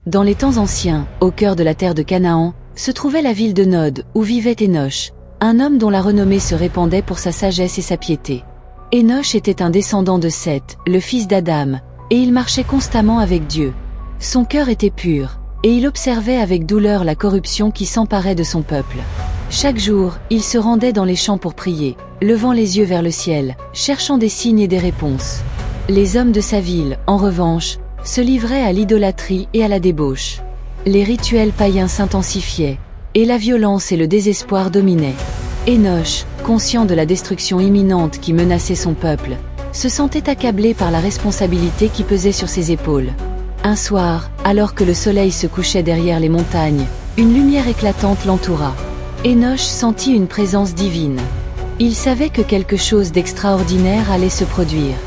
Dans les temps anciens, au cœur de la terre de Canaan, se trouvait la ville de Nod, où vivait Énosh, un homme dont la renommée se répandait pour sa sagesse et sa piété. Énosh était un descendant de Seth, le fils d'Adam, et il marchait constamment avec Dieu. Son cœur était pur, et il observait avec douleur la corruption qui s'emparait de son peuple. Chaque jour, il se rendait dans les champs pour prier, levant les yeux vers le ciel, cherchant des signes et des réponses. Les hommes de sa ville, en revanche, se livraient à l'idolâtrie et à la débauche. Les rituels païens s'intensifiaient, et la violence et le désespoir dominaient. Énosh, conscient de la destruction imminente qui menaçait son peuple, se sentait accablé par la responsabilité qui pesait sur ses épaules. Un soir, alors que le soleil se couchait derrière les montagnes, une lumière éclatante l'entoura. Énosh sentit une présence divine. Il savait que quelque chose d'extraordinaire allait se produire.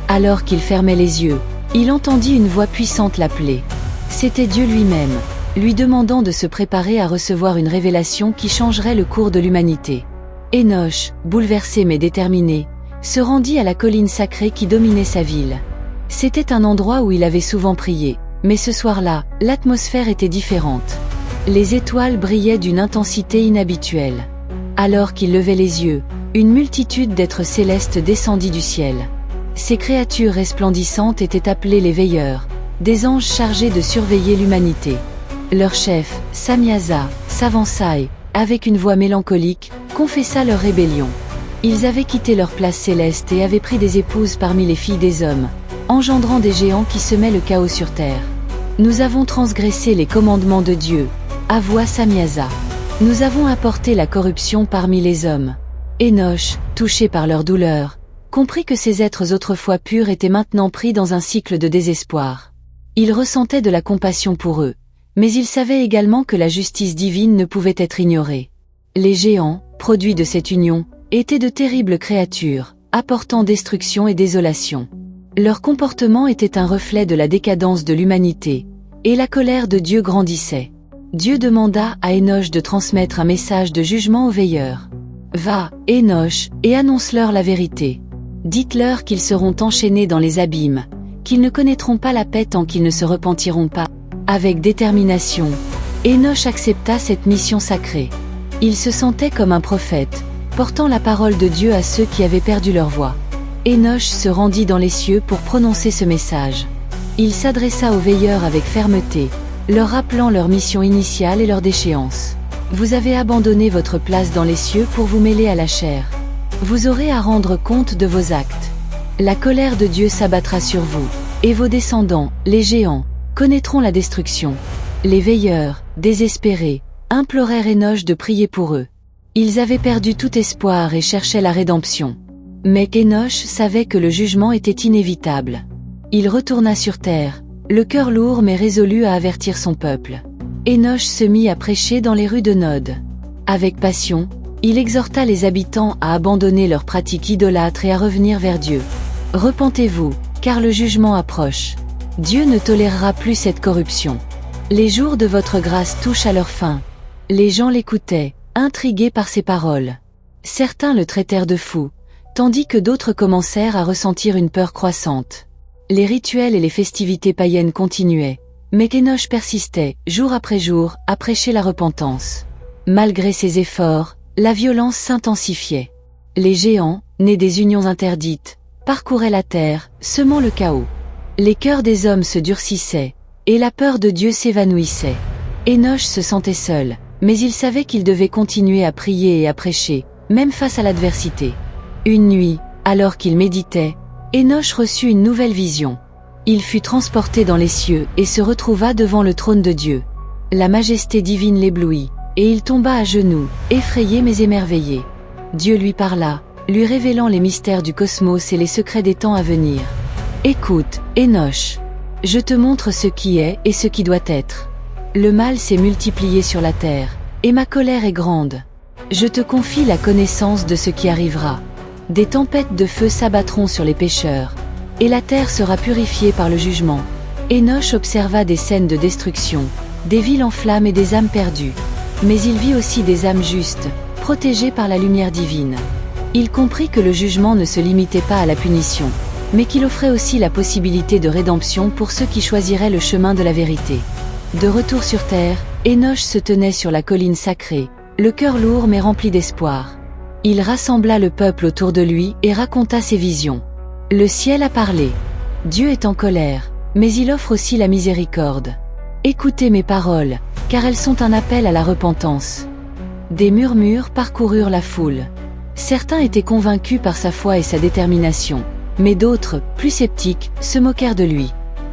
Alors qu'il fermait les yeux, il entendit une voix puissante l'appeler. C'était Dieu lui-même, lui demandant de se préparer à recevoir une révélation qui changerait le cours de l'humanité. Énosh, bouleversé mais déterminé, se rendit à la colline sacrée qui dominait sa ville. C'était un endroit où il avait souvent prié, mais ce soir-là, l'atmosphère était différente. Les étoiles brillaient d'une intensité inhabituelle. Alors qu'il levait les yeux, une multitude d'êtres célestes descendit du ciel. Ces créatures resplendissantes étaient appelées les veilleurs, des anges chargés de surveiller l'humanité. Leur chef, Samyaza, s'avança et, avec une voix mélancolique, confessa leur rébellion. Ils avaient quitté leur place céleste et avaient pris des épouses parmi les filles des hommes, engendrant des géants qui semaient le chaos sur terre. Nous avons transgressé les commandements de Dieu, avoua Samyaza. Nous avons apporté la corruption parmi les hommes. Énosh, touché par leur douleur, comprit que ces êtres autrefois purs étaient maintenant pris dans un cycle de désespoir. Il ressentait de la compassion pour eux, mais il savait également que la justice divine ne pouvait être ignorée. Les géants, produits de cette union, étaient de terribles créatures, apportant destruction et désolation. Leur comportement était un reflet de la décadence de l'humanité, et la colère de Dieu grandissait. Dieu demanda à Énosh de transmettre un message de jugement aux veilleurs. « Va, Énosh, et annonce-leur la vérité. Dites-leur qu'ils seront enchaînés dans les abîmes, qu'ils ne connaîtront pas la paix tant qu'ils ne se repentiront pas. » Avec détermination, Énosh accepta cette mission sacrée. Il se sentait comme un prophète, portant la parole de Dieu à ceux qui avaient perdu leur voix. Énosh se rendit dans les cieux pour prononcer ce message. Il s'adressa aux veilleurs avec fermeté, leur rappelant leur mission initiale et leur déchéance. Vous avez abandonné votre place dans les cieux pour vous mêler à la chair. Vous aurez à rendre compte de vos actes. La colère de Dieu s'abattra sur vous, et vos descendants, les géants, connaîtront la destruction. Les veilleurs, désespérés, implorèrent Énosh de prier pour eux. Ils avaient perdu tout espoir et cherchaient la rédemption. Mais Énosh savait que le jugement était inévitable. Il retourna sur terre, le cœur lourd mais résolu à avertir son peuple. Énosh se mit à prêcher dans les rues de Nod. Avec passion, il exhorta les habitants à abandonner leurs pratiques idolâtres et à revenir vers Dieu. « Repentez-vous, car le jugement approche. Dieu ne tolérera plus cette corruption. Les jours de votre grâce touchent à leur fin. » Les gens l'écoutaient, intrigués par ses paroles. Certains le traitèrent de fou, tandis que d'autres commencèrent à ressentir une peur croissante. Les rituels et les festivités païennes continuaient, mais Énosh persistait, jour après jour, à prêcher la repentance. Malgré ses efforts, la violence s'intensifiait. Les géants, nés des unions interdites, parcouraient la terre, semant le chaos. Les cœurs des hommes se durcissaient, et la peur de Dieu s'évanouissait. Énosh se sentait seul, mais il savait qu'il devait continuer à prier et à prêcher, même face à l'adversité. Une nuit, alors qu'il méditait, Énosh reçut une nouvelle vision. Il fut transporté dans les cieux et se retrouva devant le trône de Dieu. La majesté divine l'éblouit, et il tomba à genoux, effrayé mais émerveillé. Dieu lui parla, lui révélant les mystères du cosmos et les secrets des temps à venir. « Écoute, Énosh, je te montre ce qui est et ce qui doit être. Le mal s'est multiplié sur la terre, et ma colère est grande. Je te confie la connaissance de ce qui arrivera. Des tempêtes de feu s'abattront sur les pécheurs, et la terre sera purifiée par le jugement. » Énosh observa des scènes de destruction, des villes en flammes et des âmes perdues. Mais il vit aussi des âmes justes, protégées par la lumière divine. Il comprit que le jugement ne se limitait pas à la punition, mais qu'il offrait aussi la possibilité de rédemption pour ceux qui choisiraient le chemin de la vérité. De retour sur terre, Enoch se tenait sur la colline sacrée, le cœur lourd mais rempli d'espoir. Il rassembla le peuple autour de lui et raconta ses visions. Le ciel a parlé. Dieu est en colère, mais il offre aussi la miséricorde. Écoutez mes paroles, car elles sont un appel à la repentance. Des murmures parcoururent la foule. Certains étaient convaincus par sa foi et sa détermination, mais d'autres, plus sceptiques, se moquèrent de lui.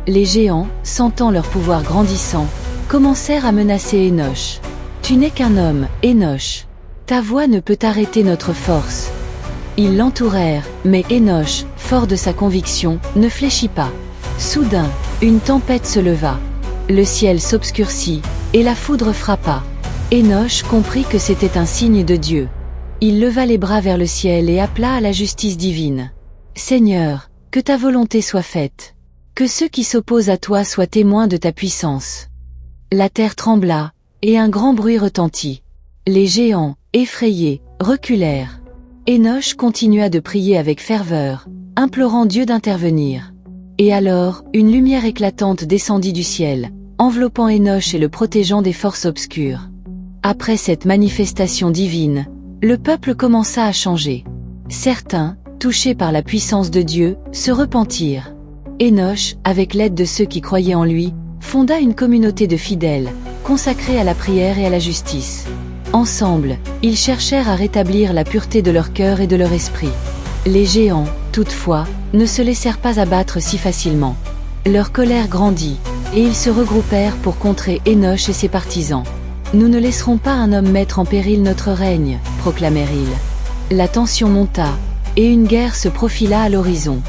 Les géants, sentant leur pouvoir grandissant, commencèrent à menacer Enoch. « Tu n'es qu'un homme, Enoch. Ta voix ne peut arrêter notre force. » Ils l'entourèrent, mais Enoch, fort de sa conviction, ne fléchit pas. Soudain, une tempête se leva. Le ciel s'obscurcit, et la foudre frappa. Enoch comprit que c'était un signe de Dieu. Il leva les bras vers le ciel et appela à la justice divine. « Seigneur, que ta volonté soit faite. Que ceux qui s'opposent à toi soient témoins de ta puissance. » La terre trembla, et un grand bruit retentit. Les géants, effrayés, reculèrent. Enoch continua de prier avec ferveur, implorant Dieu d'intervenir. Et alors, une lumière éclatante descendit du ciel, enveloppant Enoch et le protégeant des forces obscures. Après cette manifestation divine, le peuple commença à changer. Certains, touchés par la puissance de Dieu, se repentirent. Enoch, avec l'aide de ceux qui croyaient en lui, fonda une communauté de fidèles, consacrée à la prière et à la justice. Ensemble, ils cherchèrent à rétablir la pureté de leur cœur et de leur esprit. Les géants, toutefois, ne se laissèrent pas abattre si facilement. Leur colère grandit, et ils se regroupèrent pour contrer Enoch et ses partisans. « Nous ne laisserons pas un homme mettre en péril notre règne », proclamèrent-ils. La tension monta, et une guerre se profila à l'horizon.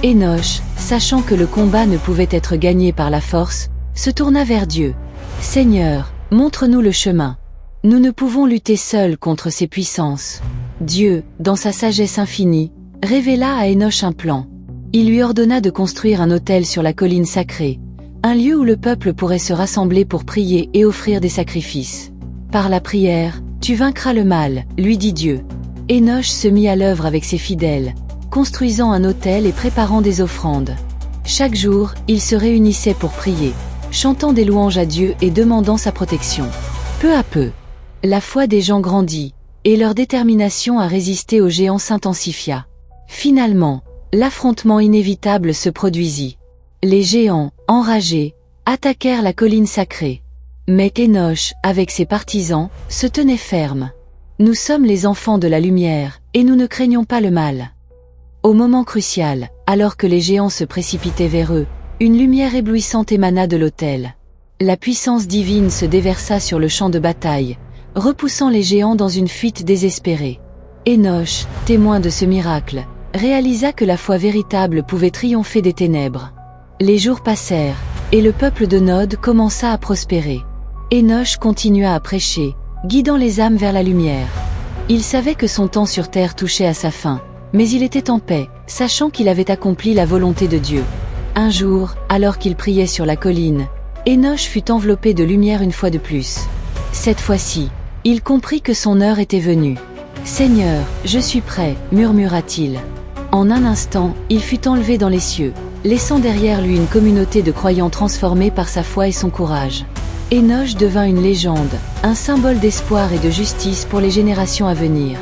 Enoch, sachant que le combat ne pouvait être gagné par la force, se tourna vers Dieu. « Seigneur, montre-nous le chemin. Nous ne pouvons lutter seuls contre ces puissances. » Dieu, dans sa sagesse infinie, révéla à Enoch un plan. Il lui ordonna de construire un autel sur la colline sacrée, un lieu où le peuple pourrait se rassembler pour prier et offrir des sacrifices. « Par la prière, tu vaincras le mal, » lui dit Dieu. Enoch se mit à l'œuvre avec ses fidèles, construisant un autel et préparant des offrandes. Chaque jour, ils se réunissaient pour prier, chantant des louanges à Dieu et demandant sa protection. Peu à peu, la foi des gens grandit, et leur détermination à résister aux géants s'intensifia. Finalement, l'affrontement inévitable se produisit. Les géants, enragés, attaquèrent la colline sacrée. Mais Enoch, avec ses partisans, se tenait ferme. « Nous sommes les enfants de la lumière, et nous ne craignons pas le mal. » Au moment crucial, alors que les géants se précipitaient vers eux, une lumière éblouissante émana de l'autel. La puissance divine se déversa sur le champ de bataille, repoussant les géants dans une fuite désespérée. Enoch, témoin de ce miracle, réalisa que la foi véritable pouvait triompher des ténèbres. Les jours passèrent, et le peuple de Nod commença à prospérer. Enoch continua à prêcher, guidant les âmes vers la lumière. Il savait que son temps sur terre touchait à sa fin, mais il était en paix, sachant qu'il avait accompli la volonté de Dieu. Un jour, alors qu'il priait sur la colline, Enoch fut enveloppé de lumière une fois de plus. Cette fois-ci, il comprit que son heure était venue. « Seigneur, je suis prêt », murmura-t-il. En un instant, il fut enlevé dans les cieux, laissant derrière lui une communauté de croyants transformés par sa foi et son courage. Enoch devint une légende, un symbole d'espoir et de justice pour les générations à venir.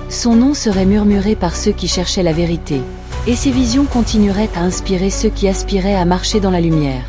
Son nom serait murmuré par ceux qui cherchaient la vérité, et ses visions continueraient à inspirer ceux qui aspiraient à marcher dans la lumière.